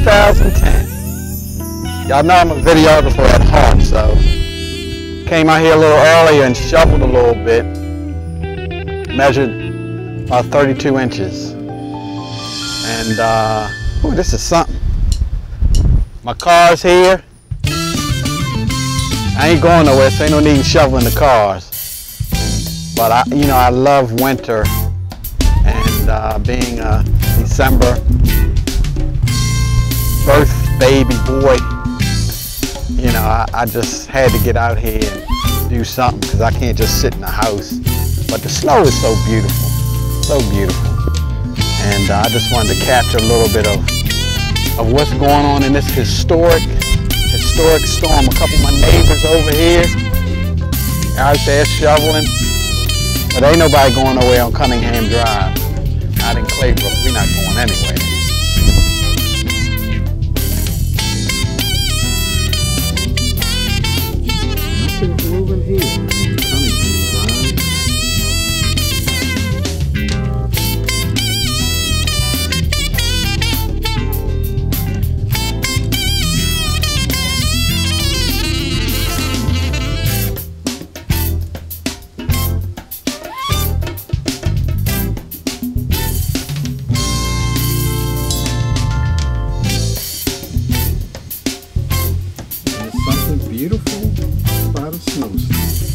2010. Y'all know I'm a videographer at heart, so came out here a little earlier and shoveled a little bit. Measured about 32 inches. And ooh, this is something. My car's here. I ain't going nowhere, so ain't no need in shoveling the cars. But I love winter, and being a December birth baby boy, I just had to get out here and do something because I can't just sit in the house. But the snow is so beautiful, so beautiful. And I just wanted to capture a little bit of what's going on in this historic storm. A couple of my neighbors over here out there shoveling, but ain't nobody going nowhere on Cunningham Drive. Out in Claybrook, we're not going anywhere. Nothing's moving here. Cunningham Drive. Beautiful about a snowstorm.